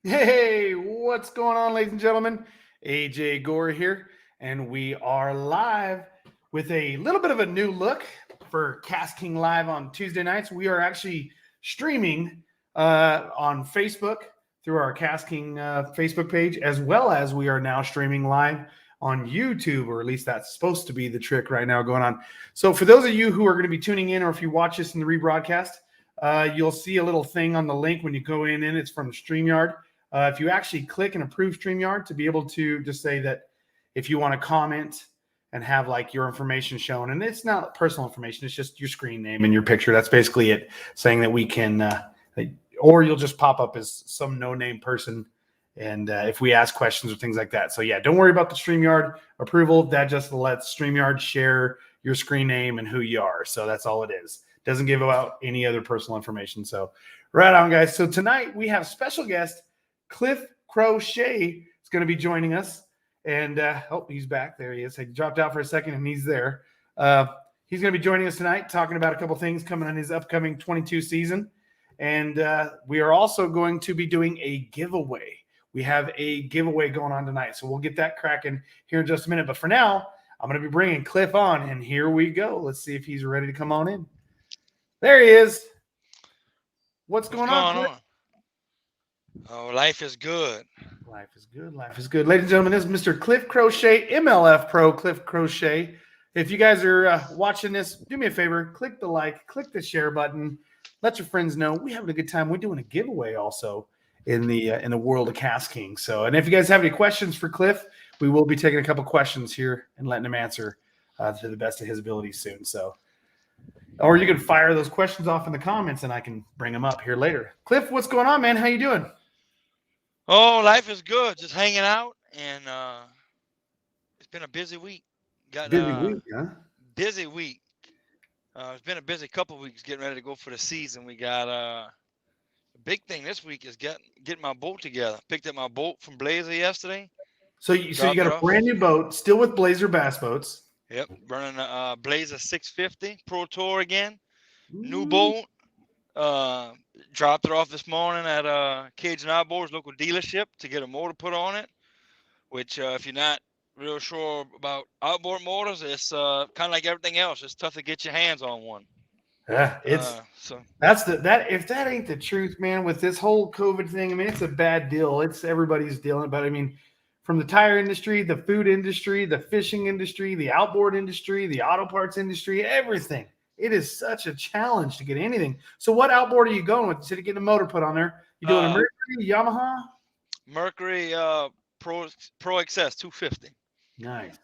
Hey, what's going on, ladies and gentlemen? AJ Gore here, and we are live with a little bit of a new look for KastKing Live on Tuesday nights. We are actually streaming on Facebook through our KastKing Facebook page, as well as we are now streaming live on YouTube, or at least that's supposed to be the trick right now going on. So, for those of you who are going to be tuning in, or if you watch this in the rebroadcast, you'll see a little thing on the link when you go in, and it's from StreamYard. If you actually click and approve StreamYard to be able to just say that if you want to comment and have like your information shown, and it's not personal information, it's just your screen name and your picture. That's basically it, saying that we can, or you'll just pop up as some no-name person. And if we ask questions or things like that. So yeah, don't worry about the StreamYard approval. That just lets StreamYard share your screen name and who you are. So that's all it is. Doesn't give out any other personal information. So right on, guys. So tonight we have special guest Cliff Crochet is going to be joining us. And he's back. There he is. He dropped out for a second, and he's there. He's going to be joining us tonight, talking about a couple things coming on his upcoming 22 season. And we are also going to be doing a giveaway. We have a giveaway going on tonight, so we'll get that cracking here in just a minute. But for now, I'm going to be bringing Cliff on, and here we go. Let's see if he's ready to come on in. There he is. What's going on, Cliff? Oh, life is good. Life is good. Life is good. Ladies and gentlemen, this is Mr. Cliff Crochet, MLF Pro Cliff Crochet. If you guys are watching this, do me a favor, click the like, click the share button. Let your friends know we're having a good time. We're doing a giveaway also in the world of KastKing. So, and if you guys have any questions for Cliff, we will be taking a couple questions here and letting him answer to the best of his ability soon. So, or you can fire those questions off in the comments, and I can bring them up here later. Cliff, what's going on, man? How you doing? Oh, life is good. Just hanging out, and it's been a busy week. Busy week, huh? Busy week. It's been a busy couple of weeks getting ready to go for the season. We got a big thing this week is getting my boat together. Picked up my boat from Blazer yesterday. So you got a brand new boat, still with Blazer bass boats. Yep, running a Blazer 650 Pro Tour again. New boat. Dropped it off this morning at Cajun Outboards local dealership to get a motor put on it, which if you're not real sure about outboard motors, it's kind of like everything else. It's tough to get your hands on one. Yeah, if that ain't the truth, man, with this whole COVID thing, I mean, it's a bad deal. It's everybody's dealing, but I mean, from the tire industry, the food industry, the fishing industry, the outboard industry, the auto parts industry, everything. It is such a challenge to get anything. So what outboard are you going with? Instead of getting a motor put on there, you doing a Mercury, Yamaha? Mercury Pro XS 250. Nice.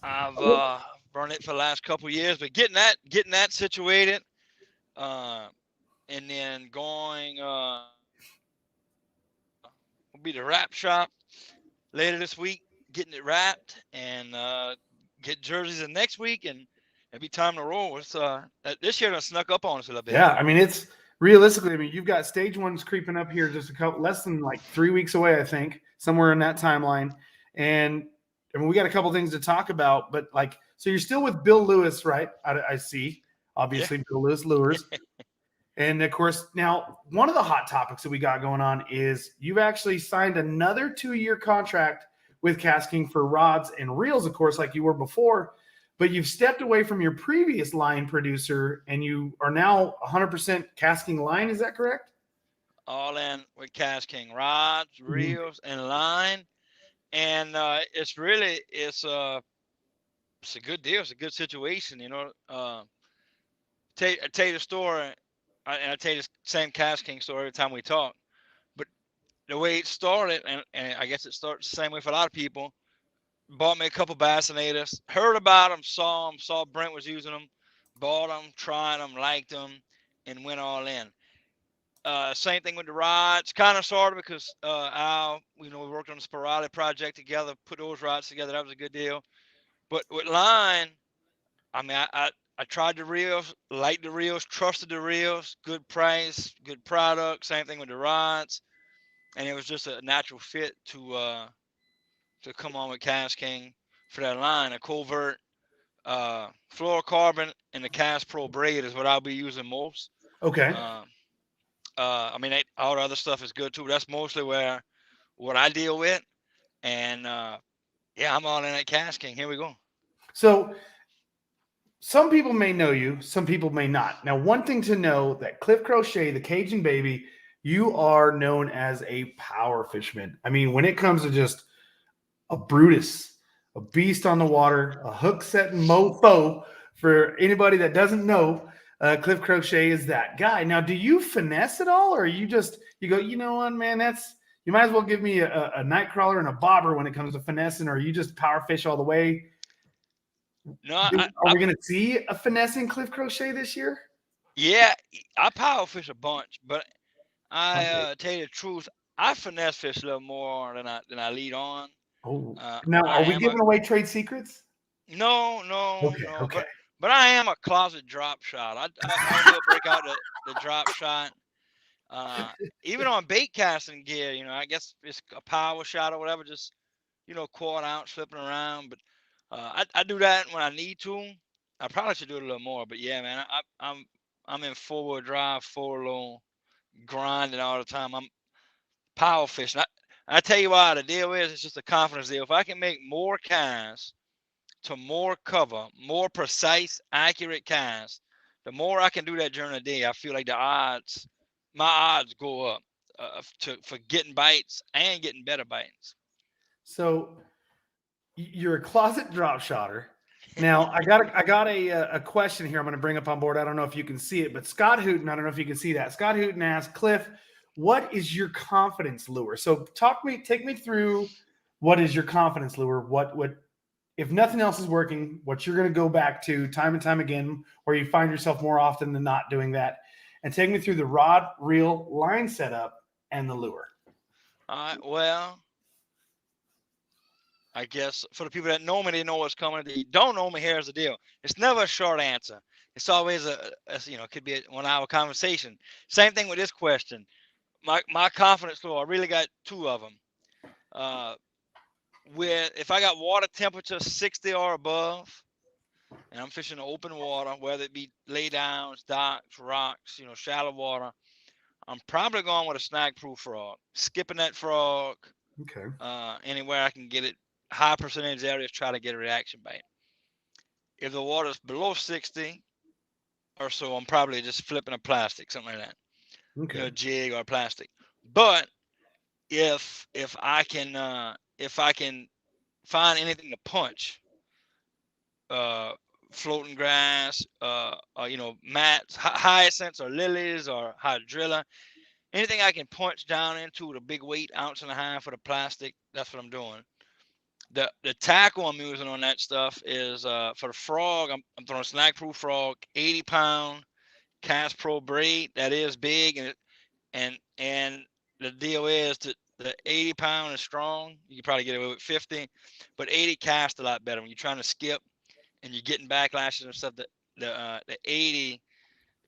I've run it for the last couple of years, but getting that situated, and then going will be the wrap shop later this week, getting it wrapped, and get jerseys in next week, and it'll be time to roll. It's this year done snuck up on us a little bit. Yeah, I mean, it's realistically, I mean, you've got stage one's creeping up here just less than like 3 weeks away, I think, somewhere in that timeline. And I mean, we got a couple things to talk about, but like, so you're still with Bill Lewis, right? I see, obviously, yeah. Bill Lewis Lures. And of course, now one of the hot topics that we got going on is you've actually signed another 2-year contract with KastKing for rods and reels, of course, like you were before, but you've stepped away from your previous line producer and you are now 100% KastKing line. Is that correct? All in with KastKing rods, reels, and line. And it's a good deal. It's a good situation, you know. I tell you the story, and I tell you the same KastKing story every time we talk. But the way it started, and I guess it starts the same way for a lot of people, bought me a couple Bassinators, heard about them, saw Brent was using them, bought them, tried them, liked them, and went all in. Same thing with the rods, kind of sort of, because Al, we worked on the Spirale project together, put those rods together. That was a good deal. But with line, I mean, I tried the reels, liked the reels, trusted the reels, good price, good product. Same thing with the rods, and it was just a natural fit to come on with KastKing for that line. A covert fluorocarbon and the Cast Pro braid is what I'll be using most. Okay. I mean, all the other stuff is good too. That's mostly what I deal with. And yeah, I'm all in at KastKing. Here we go. So some people may know you, some people may not. Now, one thing to know that Cliff Crochet, the Cajun baby, you are known as a power fisherman. I mean, when it comes to just a Brutus, a beast on the water, a hook setting mofo, for anybody that doesn't know, Cliff Crochet is that guy. Now, do you finesse at all, or you go, you know what, man, you might as well give me a night crawler and a bobber when it comes to finessing, or you just power fish all the way? No, Are we going to see a finessing Cliff Crochet this year? yeah, I power fish a bunch, but I Okay. tell you the truth, I finesse fish a little more than I lead on. Oh, now are we giving away trade secrets? No, Okay. but I am a closet drop shot. I will break out the drop shot. Even on bait casting gear, I guess it's a power shot or whatever, just caught out slipping around. But I do that when I need to. I probably should do it a little more, but yeah, man, I'm in 4-wheel drive, 4-low, grinding all the time. I'm power fishing. I tell you why, the deal is it's just a confidence deal. If I can make more casts to more cover, more precise, accurate casts, the more I can do that during the day, I feel like my odds go up for getting bites and getting better bites. So you're a closet drop shotter. Now I got a question here I'm going to bring up on board. I don't know if you can see it, but Scott Hooten, I don't know if you can see that. Scott Hooten asked, Cliff, what is your confidence lure? So take me through what is your confidence lure? What if nothing else is working, what you're going to go back to time and time again, where you find yourself more often than not doing that, and take me through the rod, reel, line setup, and the lure. All right, well, I guess for the people that know me, they know what's coming. They don't know me, here's the deal. It's never a short answer. It's always it could be a 1-hour conversation. Same thing with this question. My confidence lure, I really got 2 of them. If I got water temperature 60 or above, and I'm fishing open water, whether it be lay downs, docks, rocks, shallow water, I'm probably going with a snag-proof frog. Skipping that frog Okay. anywhere I can get it, high percentage areas, try to get a reaction bite. If the water's below 60 or so, I'm probably just flipping a plastic, something like that. Okay. A jig or a plastic. But if I can find anything to punch, floating grass, mats, hyacinths or lilies or hydrilla, anything I can punch down into with a big weight, 1.5 ounces for the plastic, that's what I'm doing. The tackle I'm using on that stuff is for the frog, I'm throwing a snag-proof frog, 80-pound Cast Pro braid. That is big, and the deal is that the 80-pound is strong. You can probably get away with 50, but 80 cast a lot better when you're trying to skip and you're getting backlashes and stuff. The 80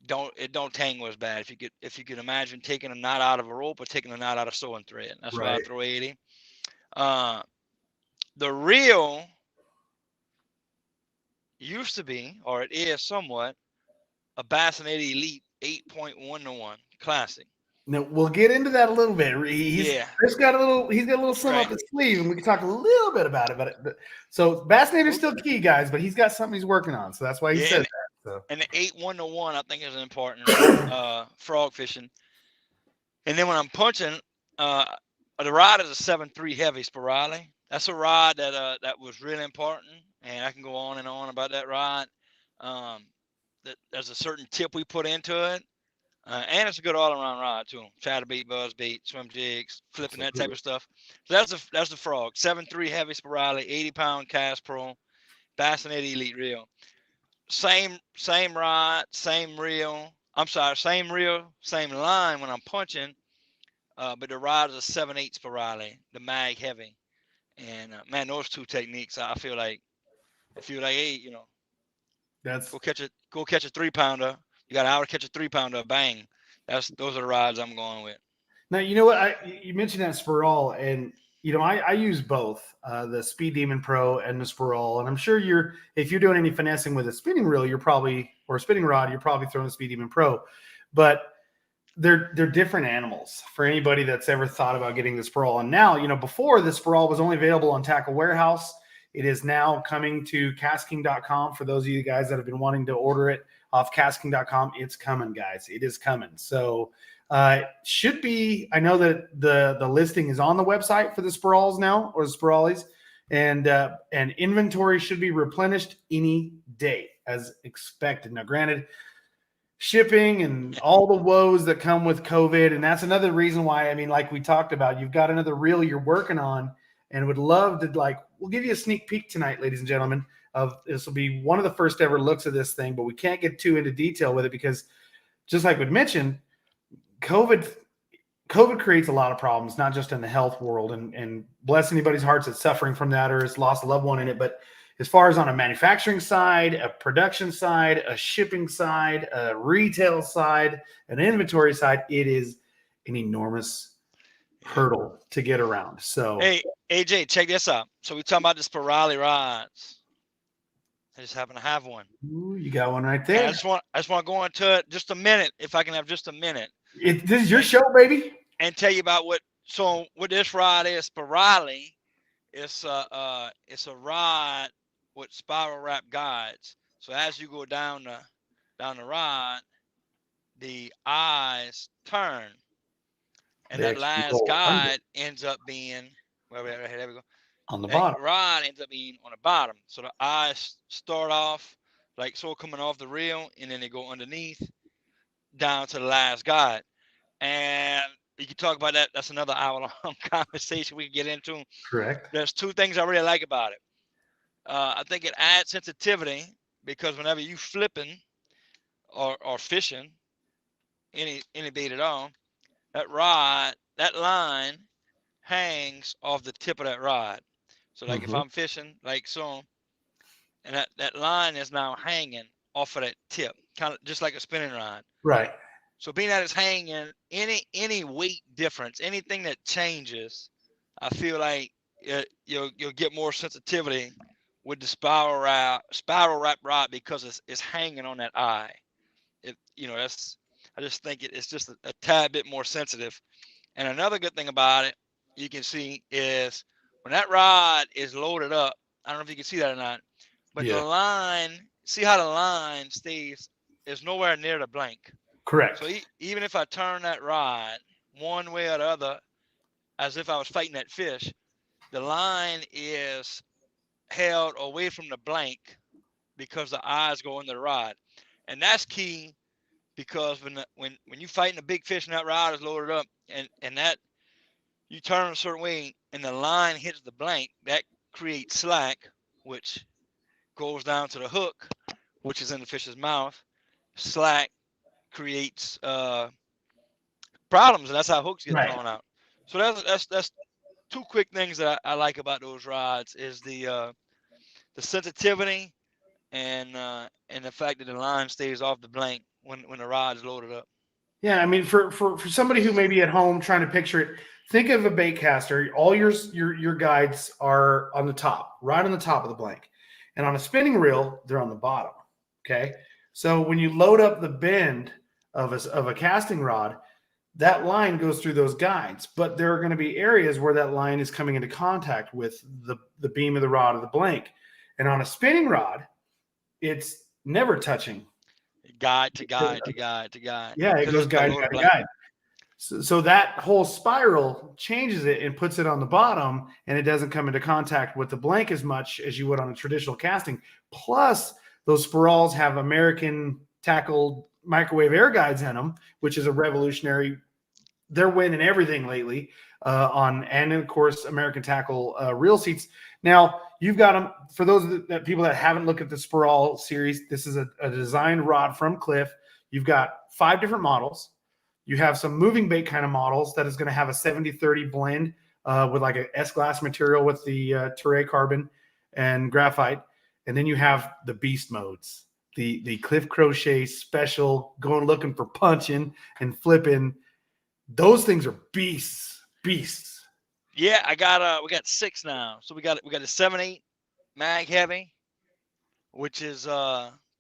don't tangle as bad. If you could imagine taking a knot out of a rope or taking a knot out of sewing thread, that's why I throw 80. The reel used to be, or it is somewhat, a Bassinet Elite 8.1-1 classic. Now we'll get into that a little bit. He's got a little something up his sleeve, and we can talk a little bit about it. But so Bassinator's still key, guys, but he's got something he's working on, so that's why he said that. So. And the 8.1-1, I think, is important frog fishing. And then when I'm punching, the rod is a 7.3 heavy Spirale. That's a rod that was really important, and I can go on and on about that rod. There's a certain tip we put into it, and it's a good all-around rod too. Chatterbait, buzzbait, swim jigs, flipping, that type of stuff. So that's the frog. 7.3 heavy Spirale, 80-pound Cast Pro, Bassinet Elite reel. Same rod, same reel. I'm sorry, same reel, same line when I'm punching. But the rod is a 7/8 Spirale, the mag heavy. And man, those 2 techniques, I feel like, hey, go catch a 3-pounder. You got an hour to catch a 3-pounder, bang. Those are the rods I'm going with. Now, you know what? You mentioned that Spirale, and I use both the Speed Demon Pro and the Spirale, and I'm sure if you're doing any finessing with a spinning reel, or a spinning rod, you're probably throwing the Speed Demon Pro. But they're different animals for anybody that's ever thought about getting the Sprawl. And now, before the Sprawl was only available on Tackle Warehouse, it is now coming to KastKing.com. For those of you guys that have been wanting to order it off KastKing.com, it's coming, guys. It is coming. So should be. I know that the listing is on the website for the Sprawls now, or the Sprawlies, and inventory should be replenished any day as expected. Now, granted, shipping and all the woes that come with COVID. And that's another reason why, I mean, like we talked about, you've got another reel you're working on and would love to, we'll give you a sneak peek tonight, ladies and gentlemen, of this will be one of the first ever looks of this thing, but we can't get too into detail with it because just like we mentioned, COVID creates a lot of problems, not just in the health world, and bless anybody's hearts that's suffering from that or has lost a loved one in it. But as far as on a manufacturing side, a production side, a shipping side, a retail side, an inventory side, it is an enormous hurdle to get around. So, hey, AJ, check this out. So we talking about the Spirale rods. I just happen to have one. Ooh, you got one right there. And I just want to go into it just a minute, if I can have just a minute. This is your show, baby. And tell you about what this rod is. Spirale, it's a rod with spiral wrap guides. So as you go down the rod, the eyes turn, and that last guide ends up being there we go. On the that bottom. Rod ends up being on the bottom. So the eyes start off like so coming off the reel, and then they go underneath down to the last guide. And you can talk about that. That's another hour-long conversation we can get into. Correct. There's two things I really like about it. I think it adds sensitivity because whenever you flipping or fishing any bait at all, that line hangs off the tip of that rod. So like if I'm fishing like so, and that line is now hanging off of that tip, kind of just like a spinning rod. Right. So being that it's hanging, any weight difference, anything that changes, I feel like you'll get more sensitivity with the spiral wrap rod because it's hanging on that eye. I just think it's just a tad bit more sensitive. And another good thing about it, you can see, is when that rod is loaded up, I don't know if you can see that or not, but the line, see how the line is nowhere near the blank. Correct. So even if I turn that rod one way or the other, as if I was fighting that fish, the line is held away from the blank because the eyes go in the rod. And that's key because when you fighting a big fish and that rod is loaded up and that you turn a certain way and the line hits the blank, that creates slack, which goes down to the hook, which is in the fish's mouth. Slack creates problems, and that's how hooks get thrown out. So that's two quick things that I like about those rods is the sensitivity and the fact that the line stays off the blank when the rod is loaded up. Yeah, I mean, for somebody who may be at home trying to picture it, think of a bait caster. All your guides are on the top, right on the top of the blank, and on a spinning reel, they're on the bottom. Okay, so when you load up the bend of a casting rod, that line goes through those guides, but there are going to be areas where that line is coming into contact with the beam of the rod or the blank, and on a spinning rod, it's never touching. Guide to guide to guide to guide. Yeah, it goes guide to guide. So that whole spiral changes it and puts it on the bottom, and it doesn't come into contact with the blank as much as you would on a traditional casting. Plus, those spirals have American Tackle microwave air guides in them, which is a revolutionary. They're winning everything lately and of course, American Tackle reel seats. Now, you've got them, for those that people that haven't looked at the Spiral series, this is a designed rod from Cliff. You've got 5 different models. You have some moving bait kind of models that is going to have a 70-30 blend with like an S-glass material with the Terray carbon and graphite. And then you have the beast modes, the Cliff Crochet special, going looking for punching and flipping. Those things are beasts. Yeah, we got 6 now. So we got a 7/8 mag heavy, which is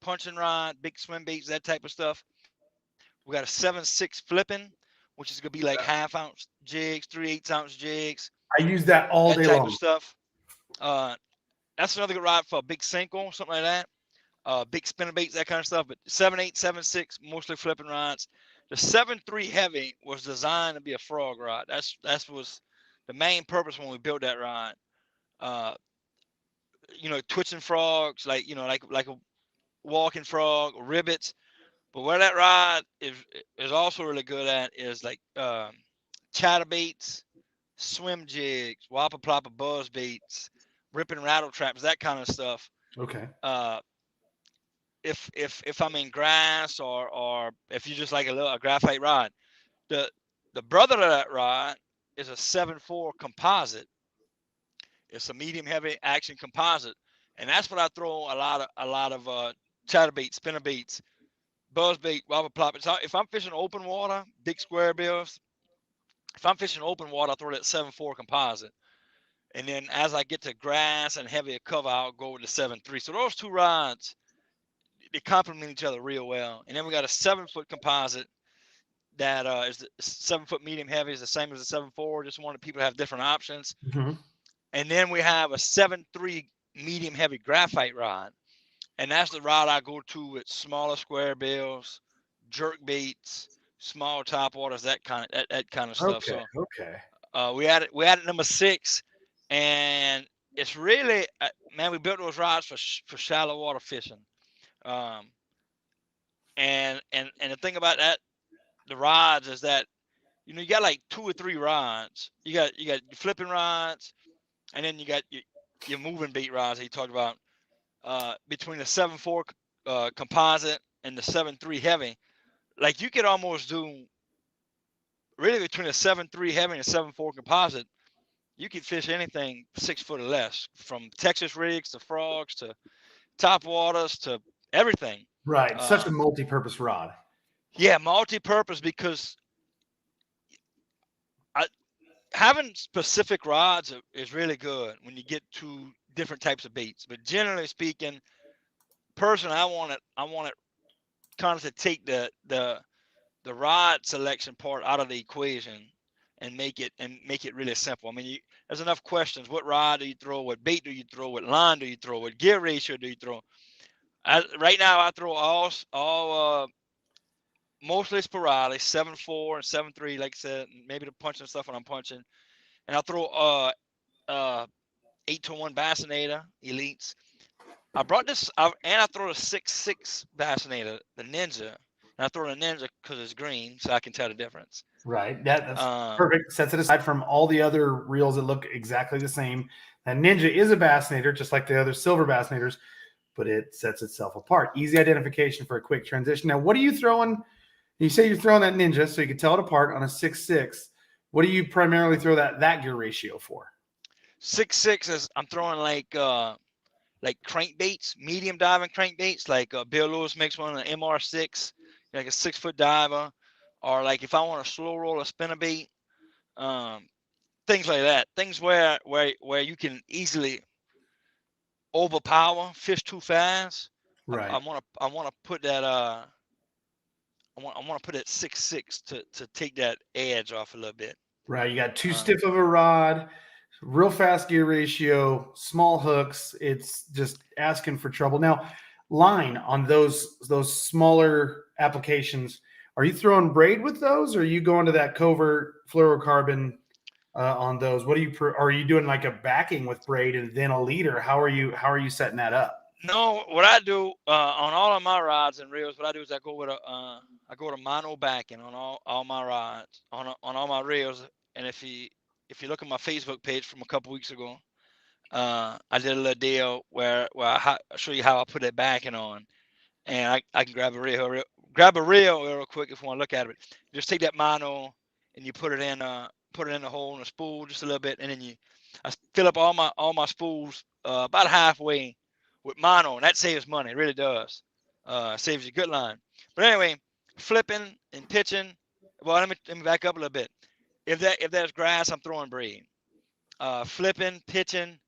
punching rod, big swim baits, that type of stuff. We got a 7/6 flipping, which is gonna be like 1/2 ounce jigs, 3/8 ounce jigs, I use that all that day type of long. stuff. That's another good rod for a big single, something like that. Big spinner baits, that kind of stuff. But 7/8, 7/6, mostly flipping rods. The 7/3 heavy was designed to be a frog rod. That was the main purpose when we built that rod. Uh, twitching frogs, like a walking frog, rivets. But where that rod is also really good at is like chatterbaits, swim jigs, whopper plopper buzz baits, ripping rattle traps, that kind of stuff. Okay. If I'm in grass or if you just like a graphite rod, the brother of that rod is a 7/4 composite. It's a medium heavy action composite, and that's what I throw a lot of chatterbait, spinnerbaits, buzzbait, whopper plop. If I'm fishing open water, big square bills. If I'm fishing open water, I throw that 7/4 composite. And then as I get to grass and heavier cover, I'll go with the 7/3. So those two rods, they complement each other real well. And then we got a 7-foot composite that is the 7-foot medium heavy, is the same as the 7/4. Just wanted people to have different options. Mm-hmm. And then we have a 7/3 medium heavy graphite rod. And that's the rod I go to with smaller square bills, jerk baits, small top waters, that kind of stuff. Okay. So Okay. we added number 6, and it's really man, we built those rods for shallow water fishing. And the thing about that, the rods, is that you got like 2 or 3 rods. You got your flipping rods, and then you got your moving bait rods that you talked about. Between the 7/4 composite and the 7/3 heavy, like you could almost do really between a 7/3 heavy and a 7/4 composite. You could fish anything 6 foot or less, from Texas rigs to frogs to top waters to everything. Right. Such a multi-purpose rod. Yeah, multi-purpose, because having specific rods is really good when you get to different types of baits. But generally speaking, personally, I want it kind of to take the rod selection part out of the equation and make it really simple. I mean, there's enough questions. What rod do you throw? What bait do you throw? What line do you throw? What gear ratio do you throw? Right now, I throw all mostly sporadic, 7/4 and 7/3, like I said, maybe the punching stuff when I'm punching. And I throw 8-to-1 Bassinator Elites. I brought this and I throw the 6/6 Bassinator, the Ninja. And I throw the Ninja because it's green, so I can tell the difference. Right. That's perfect. Sets it aside from all the other reels that look exactly the same. That Ninja is a Bassinator, just like the other silver Bassinators, but it sets itself apart. Easy identification for a quick transition. Now, what are you throwing? You say you're throwing that Ninja, so you can tell it apart on a 6/6. What do you primarily throw that gear ratio for? 6/6 is I'm throwing like crankbaits, medium diving crankbaits, like Bill Lewis makes one, an MR6, like a 6-foot diver, or like if I want to slow roll a spinnerbait, things like that. Things where you can easily overpower fish too fast. Right. I want to put that I want to put that 6/6 to take that edge off a little bit. Right. You got too stiff of a rod, real fast gear ratio, small hooks. It's just asking for trouble. Now, line on those smaller applications, are you throwing braid with those, or are you going to that covert fluorocarbon on those? What are you doing, like a backing with braid and then a leader? How are you setting that up? No, what I do on all of my rods and reels, what I do is I go with a mono backing on all my rods, on all my reels. And if you look at my Facebook page from a couple weeks ago, I did a little deal where I show you how I put that backing on, and I can grab a reel real quick if you want to look at it. Just take that mono and you put it in the hole in the spool just a little bit, and then I fill up all my spools about halfway with mono, and that saves money. It really does. Saves you good line. But anyway, flipping and pitching. Well, let me back up a little bit. If there's grass, I'm throwing braid. Flipping, pitching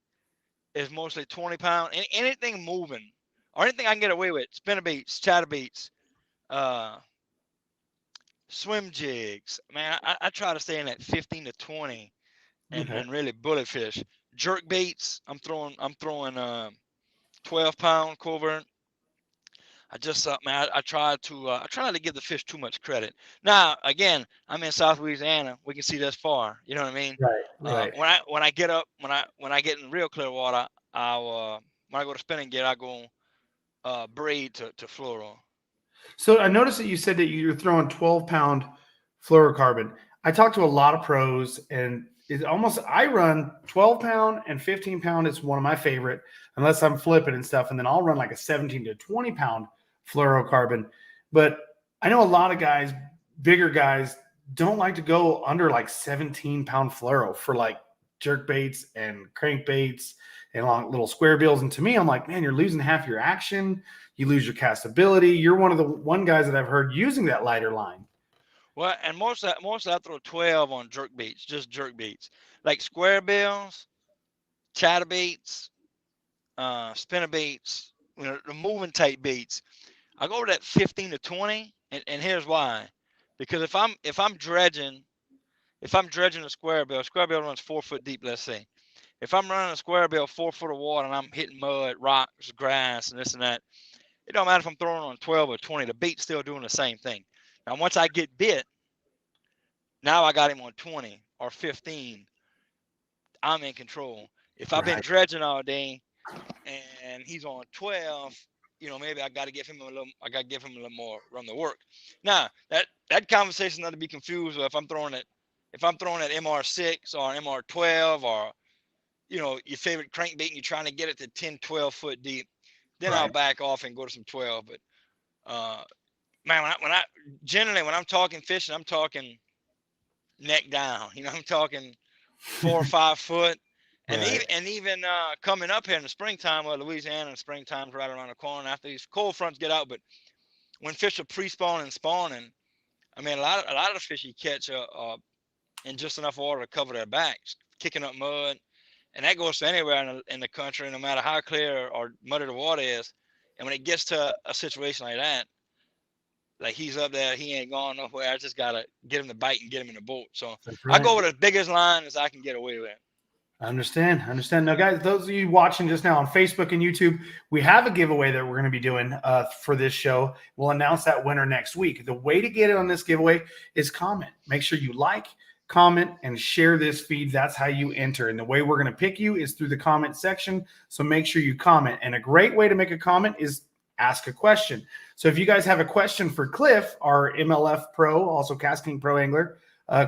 is mostly 20-pound. Anything moving or anything I can get away with, spinnerbaits, chatterbaits, swim jigs. Man, I try to stay in that 15 to 20 Okay. and really bullet fish. Jerk baits. I'm throwing 12-pound covert. I just man, I try not to give the fish too much credit. Now, again, I'm in South Louisiana. We can see this far. You know what I mean? Right. Right. When I get up, when I get in real clear water, when I go to spinning gear, I go braid to fluoro. So I noticed that you said that you're throwing 12-pound fluorocarbon. I talked to a lot of pros, and it almost I run 12-pound and 15-pound is one of my favorite, unless I'm flipping and stuff. And then I'll run like a 17 to 20-pound fluorocarbon. But I know a lot of guys, bigger guys, don't like to go under like 17-pound fluoro for like jerk baits and crankbaits and long little square bills. And to me, I'm like, man, you're losing half your action. You lose your castability. You're one of the guys that I've heard using that lighter line. Well, and most I throw 12 on jerk baits, just jerk baits, like square bills, chatterbaits, spinner baits, the moving type baits. I go to that 15 to 20, and here's why. Because if I'm dredging a square bill runs 4 foot deep, let's say. If I'm running a square bill 4 foot of water and I'm hitting mud, rocks, grass, and this and that, it don't matter if I'm throwing on 12 or 20, the bait's still doing the same thing. Now, once I get bit, now I got him on 20 or 15. I'm in control. If I've been dredging all day and he's on 12, maybe I got to give him a little more run the work. Now, that conversation not to be confused with if I'm throwing at MR6 or MR12 or your favorite crankbait and you're trying to get it to 10, 12 foot deep, then I'll back off and go to some 12. But man, when I'm talking fishing, I'm talking neck down. I'm talking 4 or 5 foot. And even coming up here in the springtime, Louisiana in springtime's right around the corner after these cold fronts get out. But when fish are pre-spawning and spawning, I mean, a lot of the fish you catch in just enough water to cover their backs, kicking up mud. And that goes to anywhere in the country, no matter how clear or muddy the water is. And when it gets to a situation like that, like he's up there, he ain't going nowhere. I just got to get him to bite and get him in the boat. So I go with as biggest line as I can get away with. I understand. Now, guys, those of you watching just now on Facebook and YouTube, we have a giveaway that we're going to be doing for this show. We'll announce that winner next week. The way to get it on this giveaway is comment. Make sure you like, comment, and share this feed. That's how you enter. And the way we're going to pick you is through the comment section. So make sure you comment. And a great way to make a comment is ask a question. So if you guys have a question for Cliff, our MLF pro, also KastKing pro angler,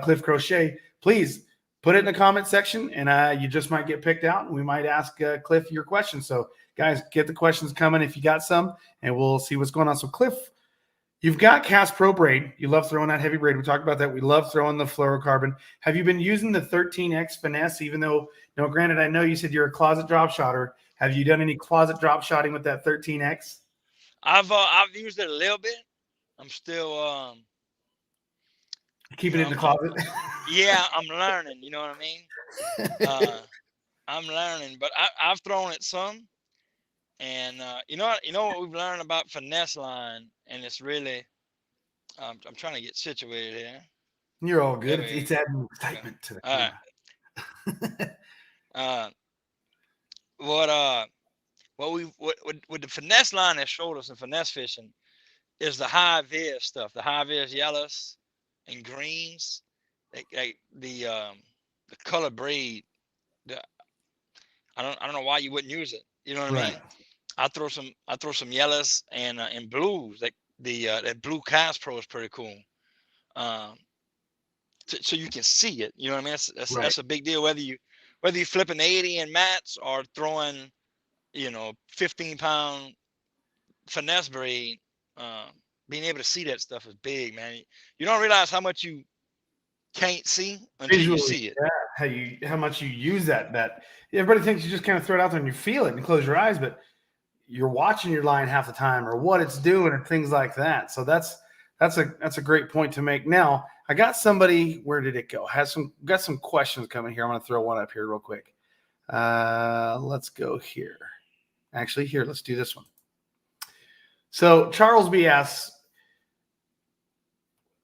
Cliff Crochet, please put it in the comment section, and you just might get picked out, and we might ask Cliff your question. So, guys, get the questions coming if you got some, and we'll see what's going on. So, Cliff, you've got Cast Pro braid. You love throwing that heavy braid. We talked about that. We love throwing the fluorocarbon. Have you been using the 13X finesse, even though, granted, I know you said you're a closet drop shotter. Have you done any closet drop shotting with that 13X? I've used it a little bit. I'm still keeping it in the closet. I'm learning. You know what I mean? I'm learning, but I've thrown it some, and you know what we've learned about finesse line, and it's really I'm trying to get situated here. You're all good. It's adding excitement to the camera. What the finesse line has showed us in finesse fishing is the high vis stuff, the high vis yellows and greens, like the color braid. I don't know why you wouldn't use it. You know what I mean? I throw some yellows and blues. Like that blue Cast Pro is pretty cool. So you can see it. You know what I mean? That's a big deal. Whether you flipping 80 in mats or throwing 15-pound finesse braid, being able to see that stuff is big, man. You don't realize how much you can't see until you see it. Yeah, how much you use that. Everybody thinks you just kind of throw it out there and you feel it and you close your eyes, but you're watching your line half the time or what it's doing and things like that. So that's a great point to make. Now I got somebody. Where did it go? Got some questions coming here. I'm going to throw one up here real quick. Let's go here. Actually, here, let's do this one. So Charles B asks,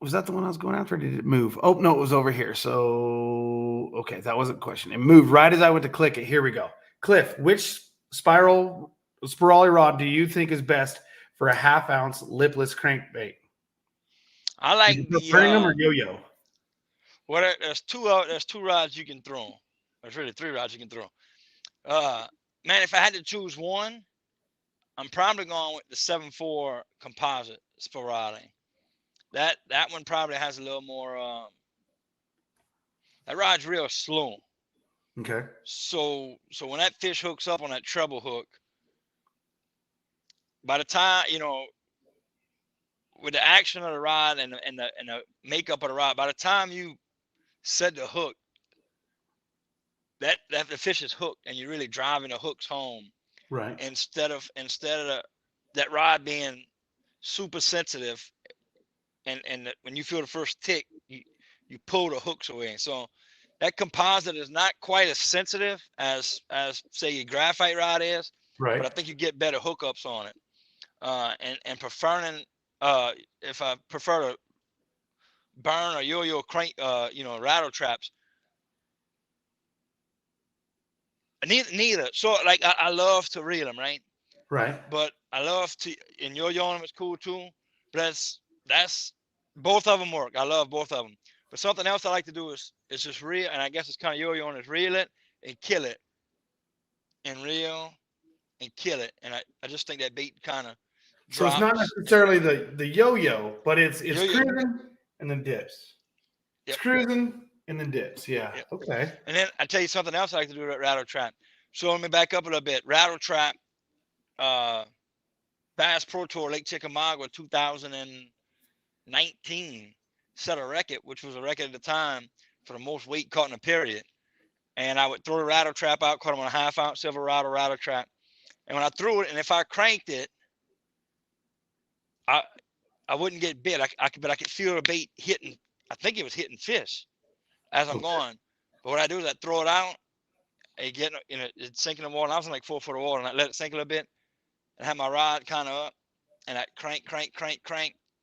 Was that the one I was going after? Or did it move? Oh, no, it was over here. So, okay, that wasn't a question. It moved right as I went to click it. Here we go. Cliff, which spirali rod do you think is best for a 1/2 ounce lipless crankbait? I You like prefer burning them or yo-yo? there's two rods you can throw. There's really 3 rods you can throw. Man, if I had to choose one, I'm probably going with the 7.4 composite spirali. That one probably has a little more. That rod's real slow. Okay. So when that fish hooks up on that treble hook, by the time with the action of the rod and the makeup of the rod, by the time you set the hook, that the fish is hooked, and you're really driving the hooks home. Right. Instead of that rod being super sensitive, and when you feel the first tick, you pull the hooks away. So that composite is not quite as sensitive as say your graphite rod is, Right. but I think you get better hookups on it. And preferring if I prefer to burn or yo-yo crank rattle traps. Neither. So like I love to reel them, right? Right. But I love to, and yo-yo them is cool too. But that's both of them work. I love both of them. But something else I like to do is just reel, and I guess it's kind of yo-yo, is reel it and kill it, and reel and kill it. And I just think that bait kind of So it's not drops. necessarily the yo-yo, but it's Yo-yo. cruising and then dips. It's Yep. cruising and then dips. Yeah. Yep. Okay. And then I tell you something else I like to do with rattle trap. So let me back up a little bit. Rattle trap, Bass Pro Tour Lake Chickamauga 2019 set a record, which was a record at the time for the most weight caught in a period. And I would throw the rattle trap out, caught them on a 1/2 ounce silver rod or rattle trap. And when I threw it, and if I cranked it, I wouldn't get bit. But I could feel the bait hitting. I think it was hitting fish as I'm going. But what I do is I throw it out, and it's sinking in the water. And I was in like 4 foot of water, and I let it sink a little bit, and have my rod kind of up, and I crank, and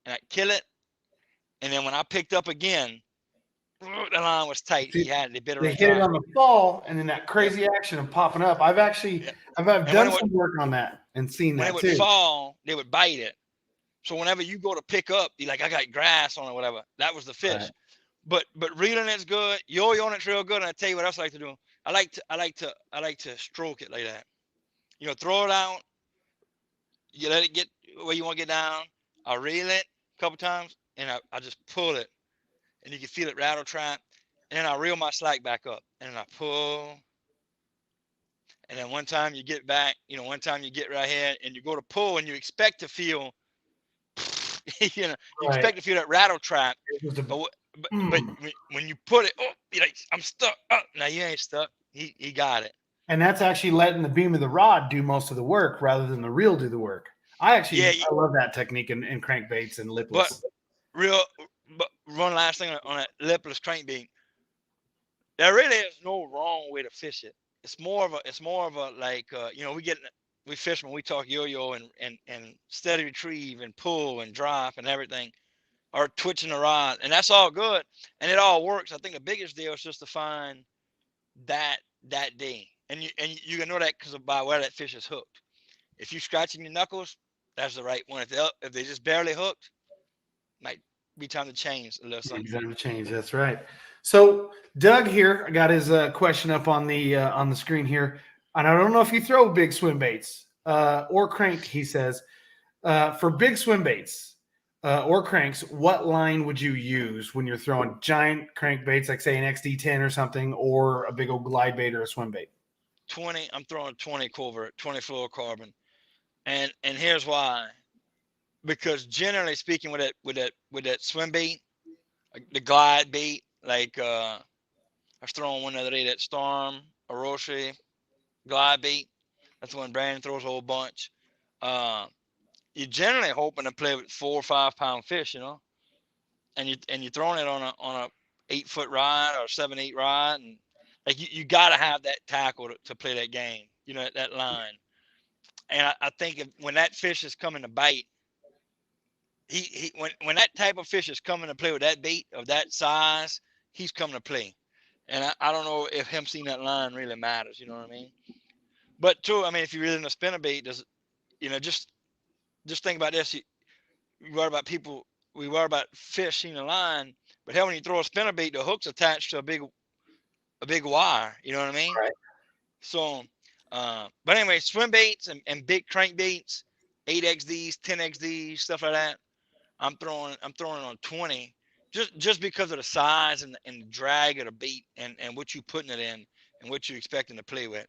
I kill it. And then when I picked up again, the line was tight. He had it. They bit it They right hit it dry. on the fall, and then that crazy action of popping up. I've done some work on that and seen When that it would too. fall, they would bite it. So whenever you go to pick up, you're like, I got grass on it, whatever. That was the fish. Right. But reeling it's good. Yo-yoing it's real good. And I tell you what else I like to do. I like to stroke it like that. Throw it out. You let it get where you want to get down. I'll reel it a couple times, and I just pull it, and you can feel it rattle trap. And then I reel my slack back up, and then I pull. And then one time you get back, one time you get right here, and you go to pull, and you expect to feel, you expect to feel that rattle trap. But when you put it, you're like, I'm stuck. Oh, now you ain't stuck. He got it. And that's actually letting the beam of the rod do most of the work rather than the reel do the work. I love that technique in crankbaits and lipless. But one last thing on that lipless crankbait. There really is no wrong way to fish it. It's more of a like we fish when we talk yo-yo and steady retrieve and pull and drop and everything, or twitching the rod, and that's all good and it all works. I think the biggest deal is just to find that day, and you can know that because by where that fish is hooked. If you scratching your knuckles, that's the right one. If they just barely hooked, might be time to change a little something. Time to change. That's right. So Doug here, I got his question up on the screen here, and I don't know if you throw big swim baits or crank. He says for big swim baits or cranks, what line would you use when you're throwing giant crankbaits, like say an XD10 or something, or a big old glide bait or a swim bait? 20. I'm throwing 20 covert, 20 fluorocarbon, and here's why. Because generally speaking, with that swim bait, the glide bait, like I was throwing one the other day, that Storm Orochi glide bait. That's the one Brandon throws a whole bunch. You're generally hoping to play with 4 or 5 pound fish, and you're throwing it on a 8 foot rod or 7-8 rod, and like you got to have that tackle to play that game, that line. And I think when that fish is coming to bite, when that type of fish is coming to play with that bait of that size, he's coming to play. And I don't know if him seeing that line really matters. You know what I mean? But too, I mean, if you're reeling a spinner bait, does just think about this. We worry about people. We worry about fish seeing a line, but hell, when you throw a spinner bait, the hook's attached to a big wire. You know what I mean? Right. So, but anyway, swim baits and big crankbaits, 8XDs, 10XDs, stuff like that. I'm throwing on 20 just because of the size and the drag of the bait and what you putting it in and what you're expecting to play with.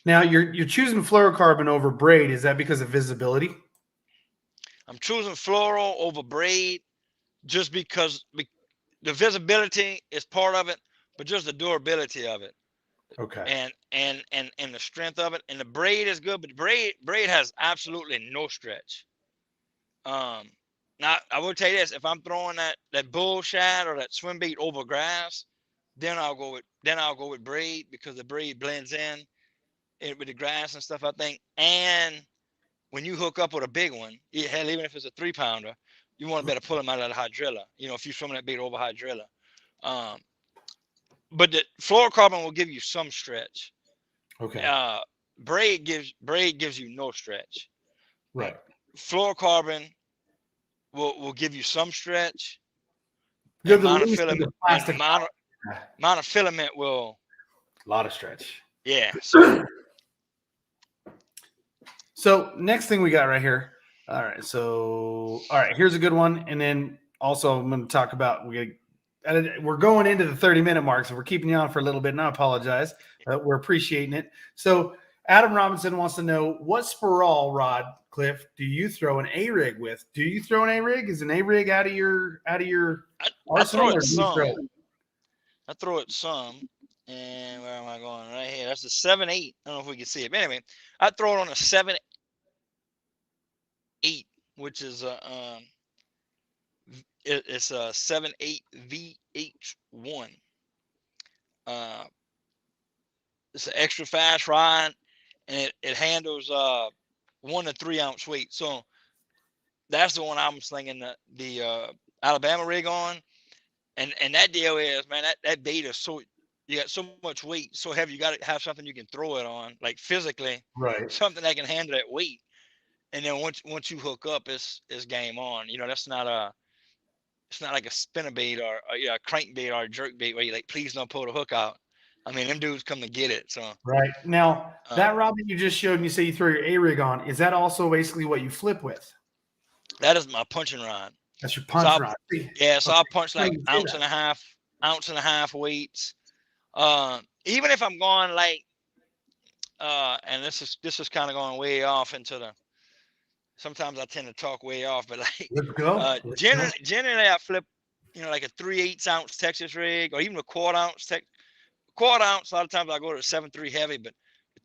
Now you're choosing fluorocarbon over braid. Is that because of visibility? I'm choosing fluoro over braid just because the visibility is part of it, but just the durability of it. Okay. And the strength of it. And the braid is good, but braid has absolutely no stretch. Now I will tell you this: if I'm throwing that bull shad or that swim bait over grass, then I'll go with braid because the braid blends in with the grass and stuff. I think. And when you hook up with a big one, hell, even if it's a 3-pounder, you want to better pull them out of the hydrilla. If you're swimming that bait over hydrilla. But the fluorocarbon will give you some stretch. Okay. Braid gives you no stretch. Right. Fluorocarbon will give you some stretch. You're And the least of the plastic. monofilament will A lot of stretch. Yeah. So next thing we got right here. All right. So here's a good one. And then also I'm going to talk about we're going into the 30-minute mark, so we're keeping you on for a little bit, and I apologize. We're appreciating it. So Adam Robinson wants to know, what spiral rod, Cliff, do you throw an A-rig with? Do you throw an A-rig? Is an A-rig out of your arsenal? I throw it some. And where am I going? Right here. That's the 7/8. I don't know if we can see it. But anyway, I throw it on a 7/8, which is it's a 7/8 VH1. It's an extra fast rod, and it handles 1 to 3 ounce weight. So that's the one I'm slinging the Alabama rig on, and that deal is, man, that bait is so, you got so much weight, so heavy, you got to have something you can throw it on, like physically, right? Something that can handle that weight. And then once you hook up, it's game on. That's not it's not like a spinnerbait or a crankbait or a jerkbait where you like, please don't pull the hook out. I mean, them dudes come to get it. So right now, that rod that you just showed, and you say you throw your A-rig on, is that also basically what you flip with? That is my punching rod. That's your punch rod. Yeah, so I'll punch like ounce and a half weights. Even if I'm going like, and this is kind of going way off into the. Sometimes I tend to talk way off, but like, let's go. Generally I flip, like a 3/8 ounce Texas rig, or even a quarter ounce. A lot of times I go to a 7/3 heavy, but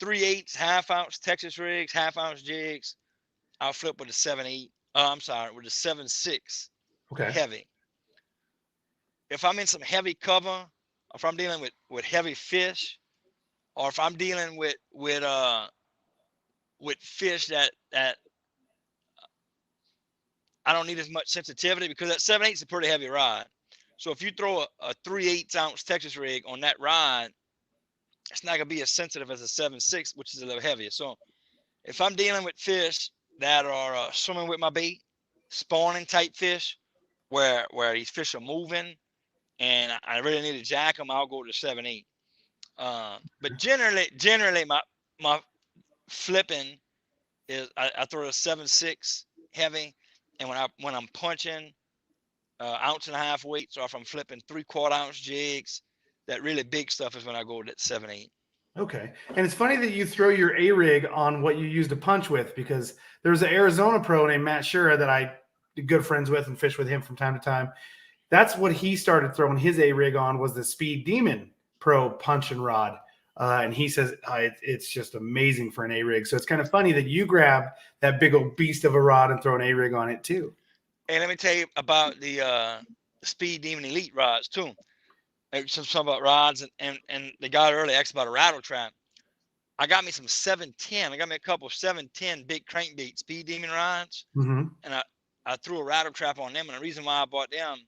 3/8 half ounce Texas rigs, half ounce jigs, I'll flip with a 7/8. With a 7/6 heavy. If I'm in some heavy cover, if I'm dealing with heavy fish, or if I'm dealing with fish that I don't need as much sensitivity, because that 7/8 is a pretty heavy rod. So if you throw a 3/8 ounce Texas rig on that rod, it's not gonna be as sensitive as a 7/6, which is a little heavier. So if I'm dealing with fish that are swimming with my bait, spawning type fish, where these fish are moving, and I really need to jack them, I'll go to 7/8. But generally my flipping is I throw a 7/6 heavy, and when I'm punching ounce and a half weights, or if I'm flipping 3/4 ounce jigs, that really big stuff is when I go with that 7/8. Okay. And it's funny that you throw your A-rig on what you use to punch with, because there's an Arizona pro named Matt Shura that I'm good friends with and fish with him from time to time. That's what he started throwing his A-rig on, was the Speed Demon Pro punch and rod. And he says it's just amazing for an A-rig. So it's kind of funny that you grab that big old beast of a rod and throw an A-rig on it too. Hey, let me tell you about the Speed Demon Elite rods too. Some about rods, and the guy earlier asked about a rattle trap. I got me some 710. I got me a couple of 710 big crankbait Speed Demon rods, mm-hmm. and I threw a rattle trap on them, and the reason why I bought them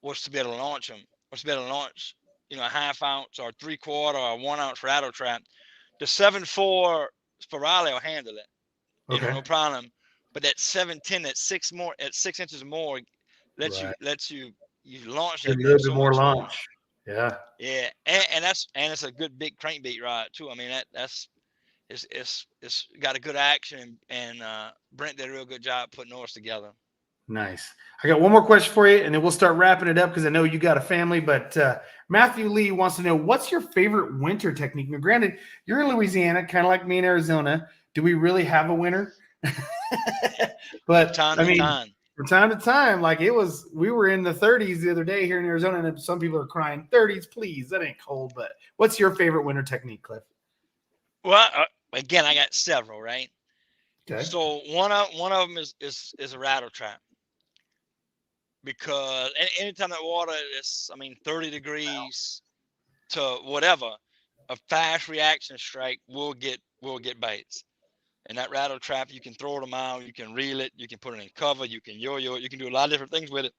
was to be able to launch them, was to be able to launch, you know, a 1/2 ounce or 3/4 or a 1 ounce rattle trap. The 7.4 Spirale will handle it, you know, Okay. no problem. But that 7.10, at 6 inches more, lets you launch Give that you a little thing bit so more much more. launch. Yeah. Yeah, and it's a good big crankbait rod too. I mean that's it's got a good action, and Brent did a real good job putting those together. Nice. I got one more question for you, and then we'll start wrapping it up because I know you got a family. But Matthew Lee wants to know, what's your favorite winter technique? Now, granted, you're in Louisiana, kind of like me in Arizona. Do we really have a winter? But Time I to mean, time. from time to time, like we were in the 30s the other day here in Arizona, and some people are crying, 30s, please. That ain't cold. But what's your favorite winter technique, Cliff? Well, again, I got several, right? Okay. So one of them is a rattle trap, because anytime that water is, I mean, 30 degrees to whatever, a fast reaction strike will get bites. And that rattle trap, you can throw them out, you can reel it, you can put it in cover, you can yo-yo it, you can do a lot of different things with it.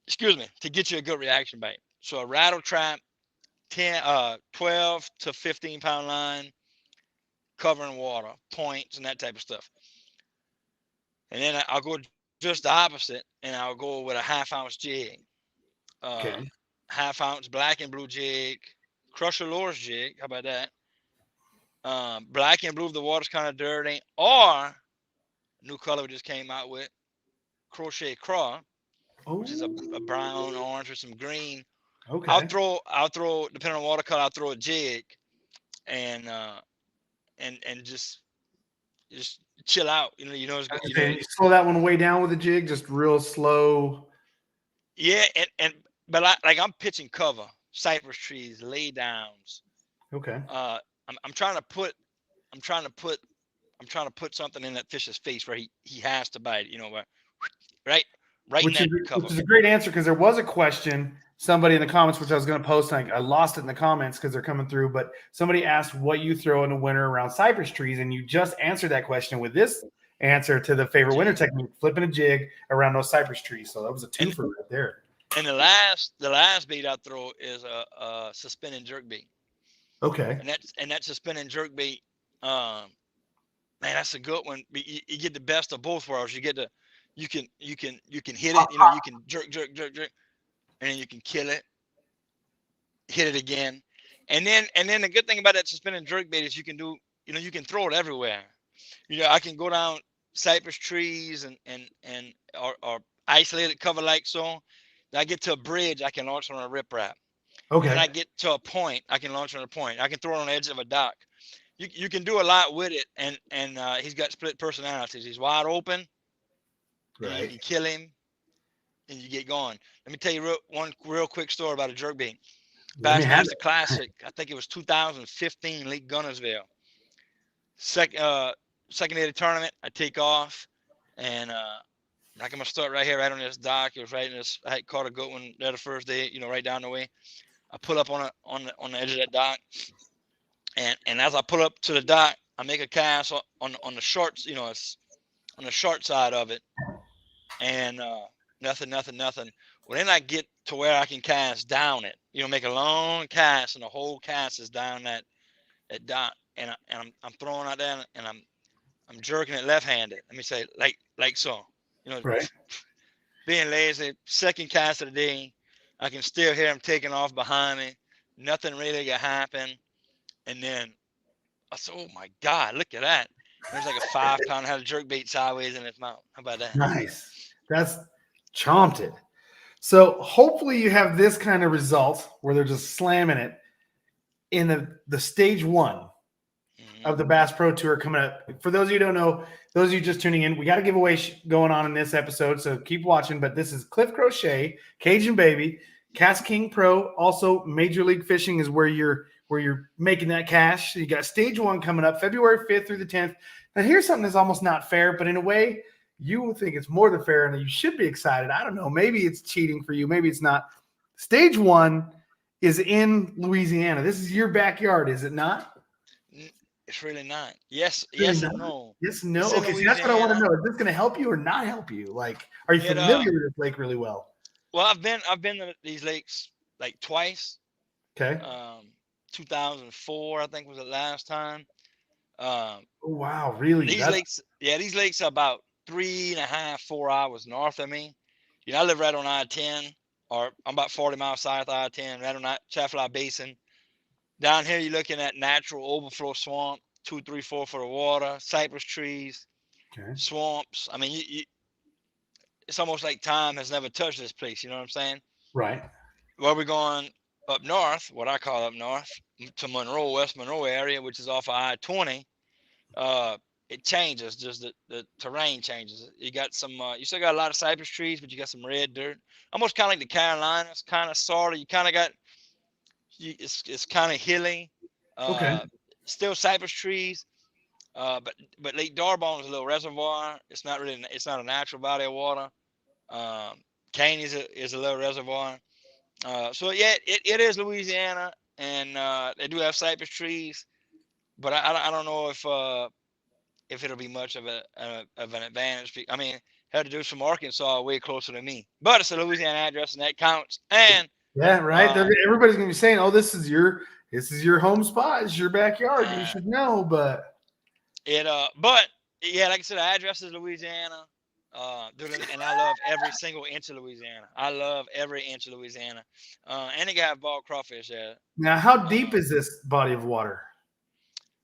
Excuse me, to get you a good reaction bite. So a rattle trap, 12 to 15 pound line, covering water, points, and that type of stuff. And then I'll go just the opposite, and I'll go with a 1/2 ounce jig. Okay. 1/2 ounce black and blue jig, Crusher Lures jig. How about that? Black and blue if the water's kind of dirty, or new color we just came out with, Crochet Craw, which is a brown, orange with some green. Okay. I'll throw depending on water color, I'll throw a jig, and just chill out. It's good. You slow that one way down with a jig, just real slow. Yeah, but I'm pitching cover, cypress trees, lay downs. Okay. I'm trying to put something in that fish's face where he has to bite it, right in that cover. Which is a great answer, because there was a question, somebody in the comments, which I was going to post, and I lost it in the comments because they're coming through, but somebody asked what you throw in the winter around cypress trees, and you just answered that question with this answer to the favorite winter technique, flipping a jig around those cypress trees. So that was a twofer right there. And the last bait I throw is a suspended jerk bait. Okay. And that suspended jerk bait, man, that's a good one. You get the best of both worlds. You can hit it, you can jerk, and then you can kill it, hit it again. And then the good thing about that suspended jerk bait is you can throw it everywhere. I can go down cypress trees or isolated cover like so. Then I get to a bridge, I can launch on a riprap. Okay. And then I get to a point, I can launch on a point. I can throw it on the edge of a dock. You can do a lot with it, and he's got split personalities. He's wide open, right? You can kill him, and you get going. Let me tell you one real quick story about a jerkbait. Bassmaster Classic, I think it was 2015, Lake Gunnersville. Second day of the tournament, I take off, and I'm gonna start right here, right on this dock. It was right in this. I had caught a good one there the first day, right down the way. I pull up on the edge of that dock, and as I pull up to the dock, I make a cast on the shorts, on the short side of it, and nothing. Well, then I get to where I can cast down it, make a long cast, and the whole cast is down that dock, and I'm throwing out there, and I'm jerking it left-handed. Let me say like so, right. Being lazy. Second cast of the day, I can still hear him taking off behind me. Nothing really gonna happen, and then I said, "Oh my God, look at that!" There's like a 5 pound had a jerk bait sideways in his mouth. How about that? Nice. That's chomped it. So hopefully you have this kind of result where they're just slamming it in the stage 1 of the Bass Pro Tour coming up. For those of you who don't know, those of you just tuning in, we got a giveaway going on in this episode, so keep watching. But this is Cliff Crochet, Cajun Baby, KastKing Pro. Also, Major League Fishing is where you're making that cash. So you got stage 1 coming up February 5th through the 10th. Now, here's something that's almost not fair, but in a way, you will think it's more than fair, and you should be excited. I don't know. Maybe it's cheating for you. Maybe it's not. Stage 1 is in Louisiana. This is your backyard, is it not? It's really not. Yes, Really yes not? and no. Yes, no. It's in Okay, so that's what I want to Louisiana. know. Is this going to help you or not help you? Like, are you It familiar with this lake really well? well, I've been to these lakes like twice. Okay. 2004, I think, was the last time. Um, Oh, wow, really? these That's lakes, yeah, these lakes are about 3.5, 4 hours north of me. You know, I live right on I-10, or I'm about 40 miles south of I-10, right on that Chaffalot Basin. Down here, you're looking at natural overflow swamp, 2, 3, 4 foot of water, cypress trees, okay. swamps. I mean, it's almost like time has never touched this place. You know what I'm saying? Right. Well, we're going up north, what I call up north, to Monroe, West Monroe area, which is off of I-20. It changes, just the terrain changes. You got some, you still got a lot of cypress trees, but you got some red dirt, almost kind of like the Carolinas, kind of sort of. You kind of got, it's kind of hilly, Okay. still cypress trees, but Lake Darbone is a little reservoir. It's not really, it's not a natural body of water. Caney is a little reservoir. So yeah, it is Louisiana, and they do have cypress trees, but I don't know if it'll be much of of an advantage. I mean, had to do some Arkansas way closer to me, but it's a Louisiana address, and that counts. And Yeah, right. Everybody's gonna be saying, "Oh, this is your home spot. It's your backyard. You should know." But but yeah, like I said, the address is Louisiana. And I love every single inch of Louisiana. I love every inch of Louisiana. And they got ball crawfish there. now, how deep is this body of water?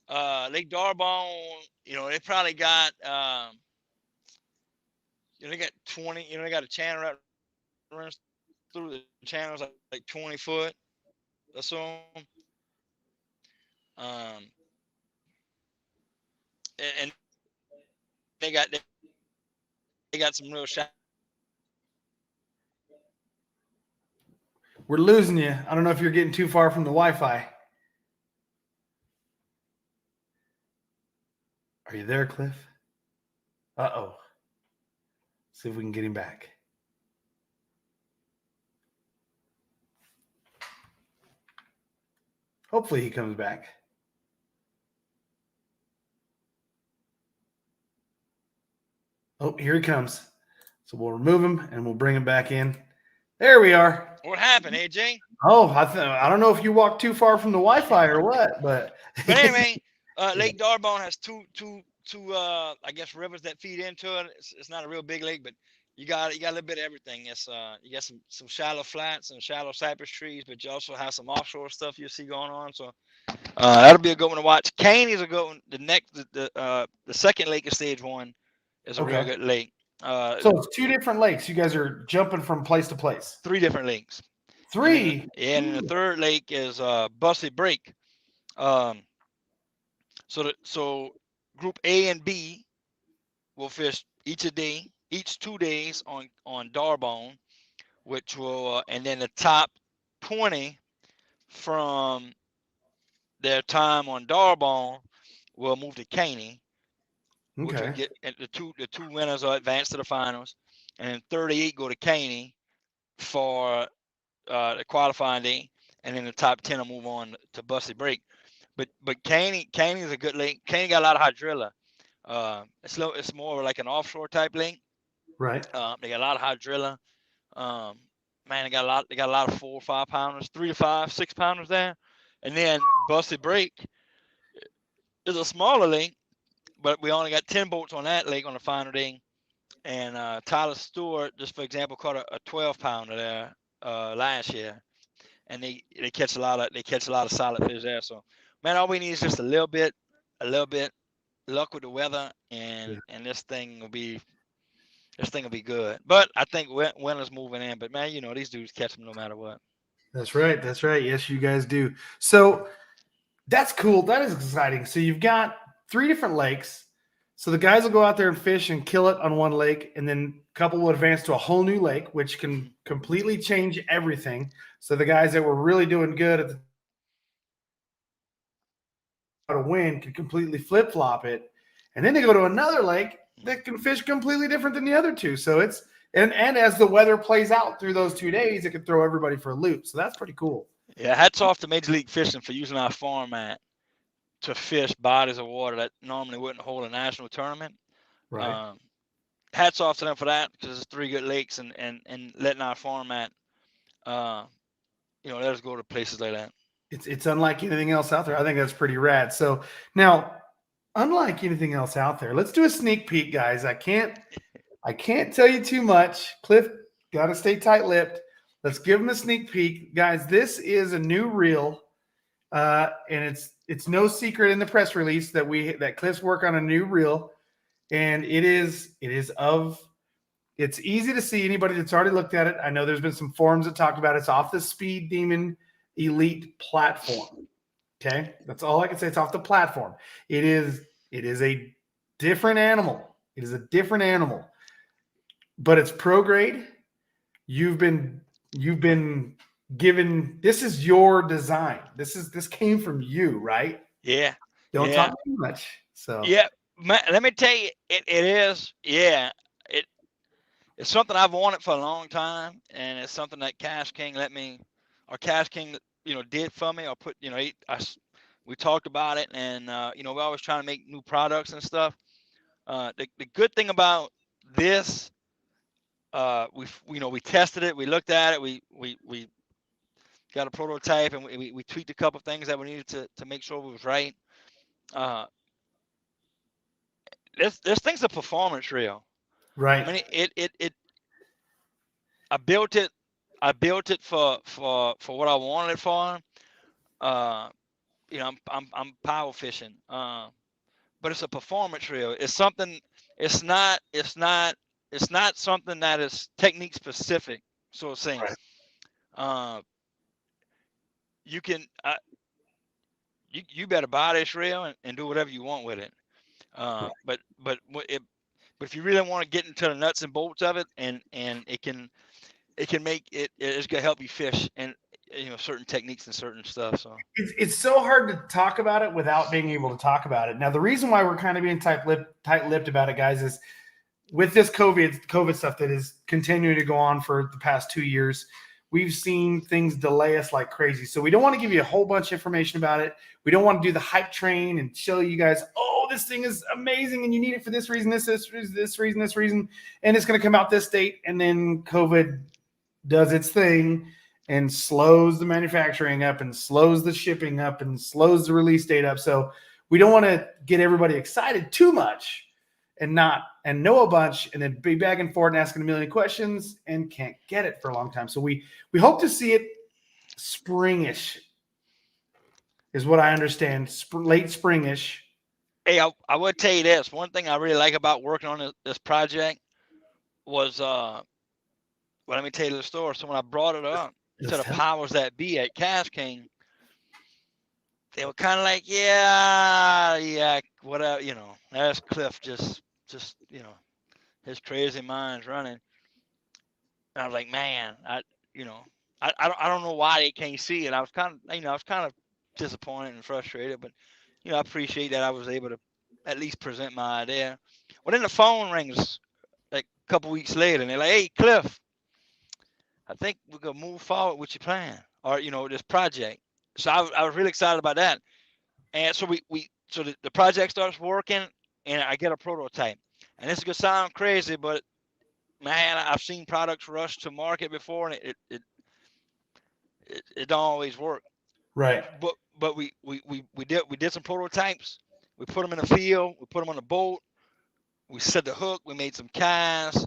Lake Darbone, they probably got, they got 20, they got a channel that runs through the channels like 20 foot or so. And they got some real shallow. We're losing you. I don't know if you're getting too far from the Wi-Fi. Are you there, Cliff? Uh-oh. See if we can get him back. Hopefully he comes back. Oh, here he comes. So we'll remove him and we'll bring him back in. There we are. What happened, AJ? Oh, I don't know if you walked too far from the Wi-Fi or what, but anyway, Lake Darbone has two I guess rivers that feed into it. It's not a real big lake, but you got a little bit of everything. It's you got some shallow flats and shallow cypress trees, but you also have some offshore stuff you see going on. So that'll be a good one to watch. Caney is a good one. The second lake of stage one is a real good lake. So it's two different lakes. You guys are jumping from place to place. 3 different lakes. 3. And then the third lake is Bussy Break. So group A and B will fish each 2 days on Darbone, which will and then the top 20 from their time on Darbone will move to Caney, which will get the two winners are advanced to the finals, and then 38 go to Caney for the qualifying day, and then the top 10 will move on to Bussy Break. But Caney is a good lake. Caney got a lot of hydrilla. It's more like an offshore type lake. Right. They got a lot of hydrilla. Man, they got a lot of 4 or 5 pounders, 3 to 5, 6 pounders there. And then Bussy Break is a smaller lake, but we only got 10 boats on that lake on the final day. And Tyler Stewart, just for example, caught a 12 pounder there last year, and they catch a lot of solid fish there. So, man, all we need is just a little bit luck with the weather, and this thing will be good. But I think winter's moving in. But man, these dudes catch them no matter what. That's right. That's right. Yes, you guys do. So that's cool. That is exciting. So you've got 3 different lakes. So the guys will go out there and fish and kill it on one lake, and then a couple will advance to a whole new lake, which can completely change everything. So the guys that were really doing good at the win can completely flip-flop it. And then they go to another lake that can fish completely different than the other 2. So it's and as the weather plays out through those 2 days, it can throw everybody for a loop. So that's pretty cool. Yeah, hats off to Major League Fishing for using our format to fish bodies of water that normally wouldn't hold a national tournament. Right. Hats off to them for that, because it's 3 good lakes, and letting our format, let us go to places like that. It's unlike anything else out there. I think that's pretty rad. So now, unlike anything else out there, let's do a sneak peek, guys. I can't tell you too much. Cliff, got to stay tight-lipped. Let's give them a sneak peek, guys. This is a new reel, and it's no secret in the press release that Cliff's work on a new reel, and it's easy to see. Anybody that's already looked at it, I know there's been some forums that talked about it. It's off the Speed Demon Elite platform. Okay, that's all I can say. It's off the platform. It is a different animal. It is a different animal, but it's pro grade. You've been given. This is your design. This came from you, right? Yeah. Don't talk too much. So yeah, let me tell you, it is. Yeah, it's something I've wanted for a long time, and it's something that KastKing KastKing, did for me, or put, we talked about it, and we're always trying to make new products and stuff. The good thing about this, we tested it, we looked at it, we got a prototype, and we tweaked a couple of things that we needed to make sure it was right. This thing's a performance reel. right. I mean, I built it for what I wanted it for. I'm power fishing. But it's a performance reel. It's something. It's not something that is technique specific. So it's saying, Right. you can you better buy this reel and do whatever you want with it. But if you really want to get into the nuts and bolts of it, and it can make it's gonna help you fish, and certain techniques and certain stuff. So it's so hard to talk about it without being able to talk about it. Now, the reason why we're kind of being tight-lipped about it, guys, is with this COVID stuff that is continuing to go on for the past 2 years, we've seen things delay us like crazy. So we don't want to give you a whole bunch of information about it. We don't want to do the hype train and show you guys, oh, this thing is amazing and you need it for this reason, this reason, and it's going to come out this date, and then COVID does its thing and slows the manufacturing up and slows the shipping up and slows the release date up. So we don't want to get everybody excited too much and know a bunch and then be back and forth and asking a million questions and can't get it for a long time. So we hope to see it springish is what I understand. Late springish. Hey, I would tell you this. One thing I really like about working on this project was, well, let me tell you the story. So when I brought it up to the powers that be at KastKing, they were kind of like, yeah, whatever, that's Cliff, just his crazy mind's running. And I was like, man, I don't know why they can't see it. I was kind of disappointed and frustrated, but I appreciate that I was able to at least present my idea. Well, then the phone rings like a couple weeks later, and they're like, hey, Cliff, I think we're gonna move forward with your plan, or this project. So I was really excited about that. And so the project starts working, and I get a prototype. And this is gonna sound crazy, but man, I've seen products rush to market before, and it don't always work. Right. But we did some prototypes. We put them in the field. We put them on the boat. We set the hook. We made some casts.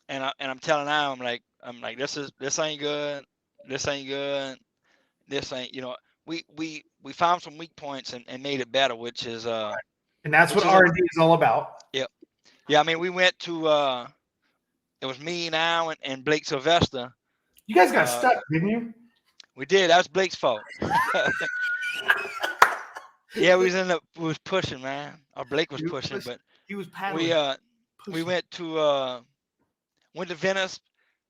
And I'm telling now, I'm like this ain't good. This ain't good. This ain't, we found some weak points and made it better, which is and that's what R&D is all about. Yep. Yeah, I mean, we went to it was me now and Blake Sylvester. You guys got stuck, didn't you? We did. That was Blake's fault. Yeah, we was pushing, man. Or Blake was pushing, but he was paddling. We went to Venice.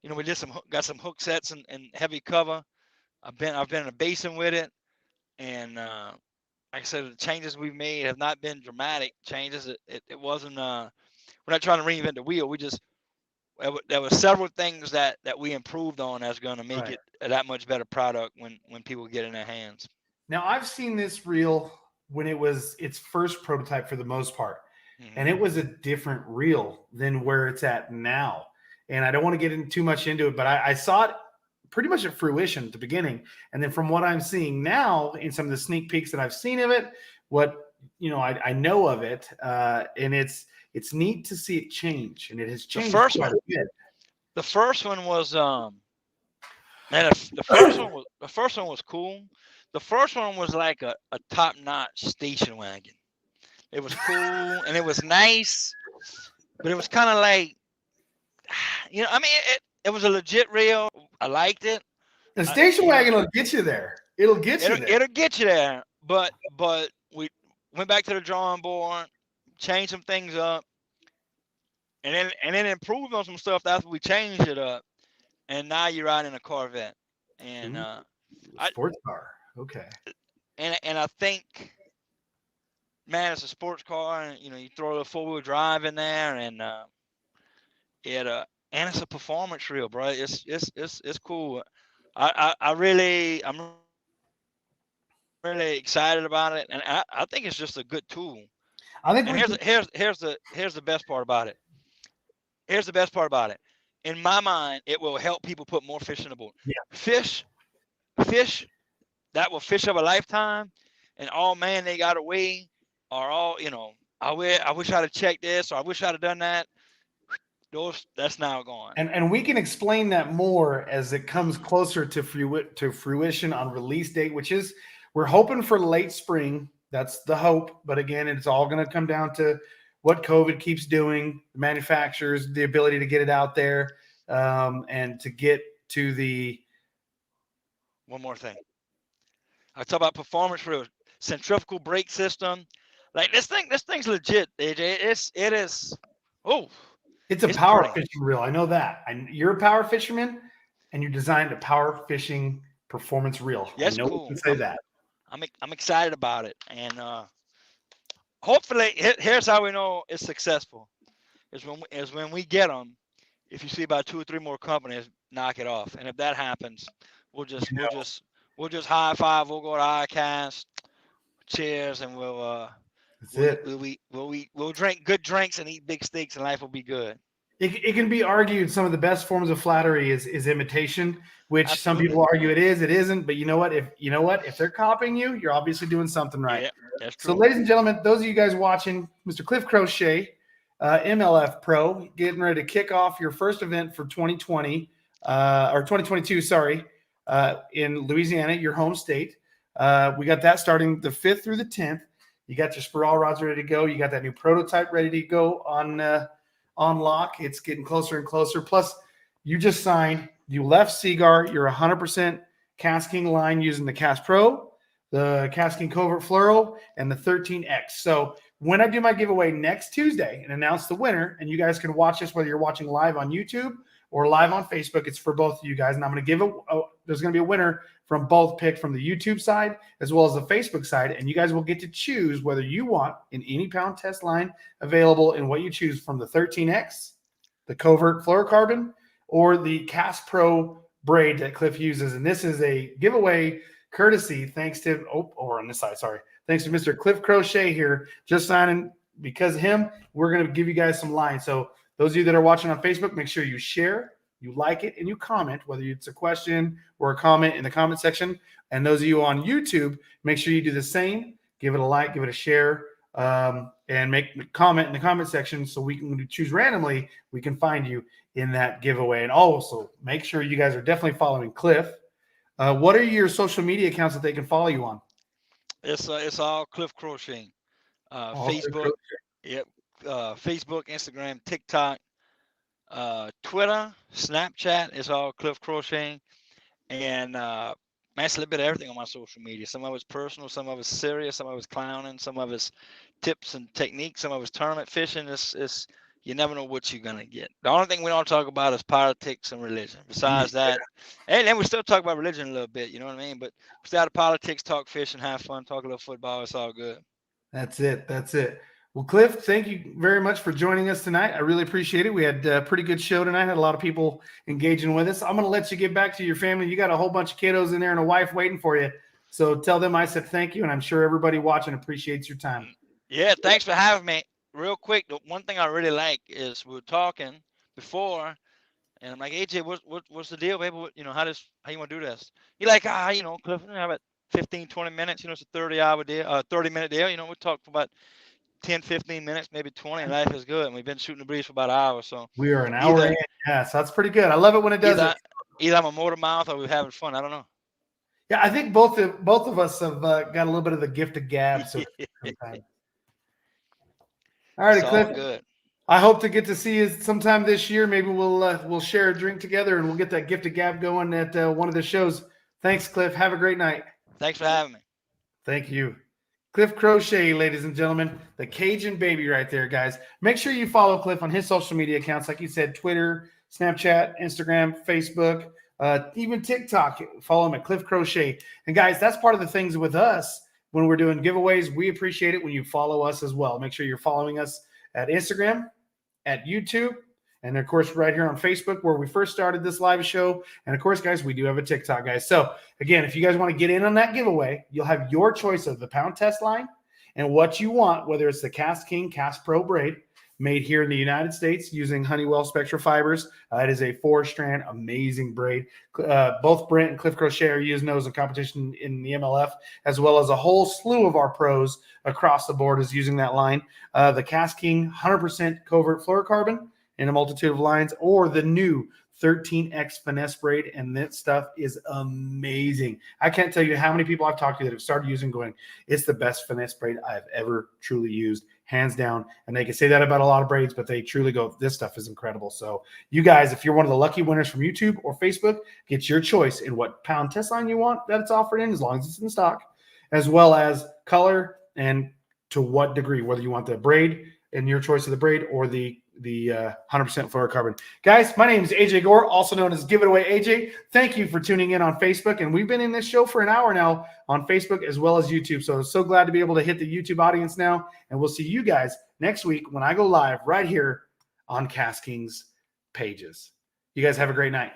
We did got some hook sets and heavy cover. I've been in a basin with it, and like I said, the changes we've made have not been dramatic changes. It wasn't. We're not trying to reinvent the wheel. There were several things that we improved on that's going to make it a that much better product when people get in their hands. Now, I've seen this reel when it was its first prototype for the most part. Mhm. And it was a different reel than where it's at now. And I don't want to get too much into it, but I saw it pretty much at fruition at the beginning. And then from what I'm seeing now in some of the sneak peeks that I've seen of it, what I know of it, and it's neat to see it change, and it has changed quite a bit. The first one was man, the first one was cool. The first one was like a top-notch station wagon. It was cool and it was nice, but it was kind of like, I mean, it was a legit reel. I liked it. The station wagon will get you there. It'll get you there. It'll get you there. But we went back to the drawing board, changed some things up, and then improved on some stuff after we changed it up. And now you're riding a Corvette, and sports car. Okay. And I think, man, it's a sports car, and you throw a 4-wheel drive in there, and it's a performance reel, bro. It's cool. I'm really excited about it, and I think it's just a good tool. I think. And here's the best part about it. Here's the best part about it. In my mind, it will help people put more fish in the boat. Yeah. Fish that will fish of a lifetime, and man, they got away, or I wish I'd have checked this, or I wish I'd have done that. That's now gone. And we can explain that more as it comes closer to fruition on release date, which is we're hoping for late spring. That's the hope. But again, it's all going to come down to what COVID keeps doing, the manufacturers, the ability to get it out there, and to get to the. One more thing. I talk about performance reels, centrifugal brake system. Like this thing's legit, AJ. It is. Oh. It's a power fishing reel. I know that. You're a power fisherman, and you're designed a power fishing performance reel. Yes, I know cool. You can say that. I'm excited about it, and hopefully, here's how we know it's successful: is when we get them. If you see about 2 or 3 more companies knock it off, and if that happens, we'll just high five. We'll go to ICAST, cheers, and we'll. We'll drink good drinks and eat big steaks, and life will be good. It can be argued some of the best forms of flattery is imitation, which Absolutely. Some people argue it is, it isn't. But you know what? If they're copying you, you're obviously doing something right. Yeah, that's true. So, ladies and gentlemen, those of you guys watching, Mr. Cliff Crochet, MLF Pro, getting ready to kick off your first event for 2020 or 2022. Sorry, in Louisiana, your home state. We got that starting the 5th through the 10th. You got your spiral rods ready to go. You got that new prototype ready to go on lock. It's getting closer and closer. Plus, you just signed. You left Seagar. You're 100% KastKing line using the Kast Pro, the KastKing Covert Fluoro, and the 13X. So when I do my giveaway next Tuesday and announce the winner, and you guys can watch this whether you're watching live on YouTube or live on Facebook, it's for both of you guys. And I'm going to give there's going to be a winner from both picked from the YouTube side as well as the Facebook side. And you guys will get to choose whether you want an any pound test line available in what you choose from the 13X, the Covert Fluorocarbon, or the Kast Pro braid that Cliff uses. And this is a giveaway courtesy thanks to, on this side, sorry. Thanks to Mr. Cliff Crochet here, just signing. Because of him, we're going to give you guys some lines. So those of you that are watching on Facebook, make sure you share, you like it, and you comment, whether it's a question or a comment in the comment section. And those of you on YouTube, make sure you do the same. Give it a like, give it a share, and make a comment in the comment section so we can choose randomly. We can find you in that giveaway. And also, make sure you guys are definitely following Cliff. What are your social media accounts that they can follow you on? It's all Cliff Crochet. Facebook, yep. Facebook, Instagram, TikTok, Twitter, Snapchat is all Cliff Crochet, and it's a little bit of everything on my social media. Some of it's personal, some of it's serious, some of it's clowning, some of it's tips and techniques, some of it's tournament fishing. It's you never know what you're gonna get. The only thing we don't talk about is politics and religion. Besides that, and then we still talk about religion a little bit. You know what I mean? But stay out of politics, talk fishing, have fun, talk a little football. It's all good. That's it. That's it. Well, Cliff, thank you very much for joining us tonight. I really appreciate it. We had a pretty good show tonight. Had a lot of people engaging with us. I'm going to let you get back to your family. You got a whole bunch of kiddos in there and a wife waiting for you. So tell them I said thank you, and I'm sure everybody watching appreciates your time. Yeah, thanks for having me. Real quick, the one thing I really like is we were talking before, and I'm like, AJ, what's the deal, baby? How you want to do this? You're like, Cliff, how about 15, 20 minutes? It's a 30-hour deal, 30-minute deal. We talk for about 10, 15 minutes, maybe 20, and life is good. And we've been shooting the breeze for about an hour. So We are an hour either in. Yeah, so that's pretty good. I love it when it does it. either I'm a motor mouth or we're having fun. I don't know. Yeah, I think both of us have got a little bit of the gift of gab. So sometimes. All right, Cliff. All good. I hope to get to see you sometime this year. Maybe we'll share a drink together and we'll get that gift of gab going at one of the shows. Thanks, Cliff. Have a great night. Thanks for having me. Thank you. Cliff Crochet, ladies and gentlemen, the Cajun baby right there, guys. Make sure you follow Cliff on his social media accounts, like you said, Twitter, Snapchat, Instagram, Facebook, even TikTok. Follow him at Cliff Crochet. And guys, that's part of the things with us when we're doing giveaways. We appreciate it when you follow us as well. Make sure you're following us at Instagram, at YouTube, and of course right here on Facebook where we first started this live show. And of course, guys, we do have a TikTok, guys. So again, if you guys want to get in on that giveaway, you'll have your choice of the pound test line and what you want, whether it's the KastKing Cast Pro braid made here in the United States using Honeywell Spectra fibers. It is a 4-strand amazing braid. Both Brent and Cliff Crochet are using those in competition in the MLF, as well as a whole slew of our pros across the board is using that line. The KastKing 100% covert fluorocarbon in a multitude of lines, or the new 13X finesse braid, and that stuff is amazing. I can't tell you how many people I've talked to that have started using going, it's the best finesse braid I've ever truly used, hands down. And they can say that about a lot of braids, but they truly go, this stuff is incredible. So you guys, if you're one of the lucky winners from YouTube or Facebook, get your choice in what pound test line you want that it's offered in, as long as it's in stock, as well as color and to what degree, whether you want the braid and your choice of the braid or the 100% fluorocarbon. Guys, my name is AJ Gore, also known as Give It Away AJ. Thank you for tuning in on Facebook. And we've been in this show for an hour now on Facebook as well as YouTube. So glad to be able to hit the YouTube audience now. And we'll see you guys next week when I go live right here on KastKing's pages. You guys have a great night.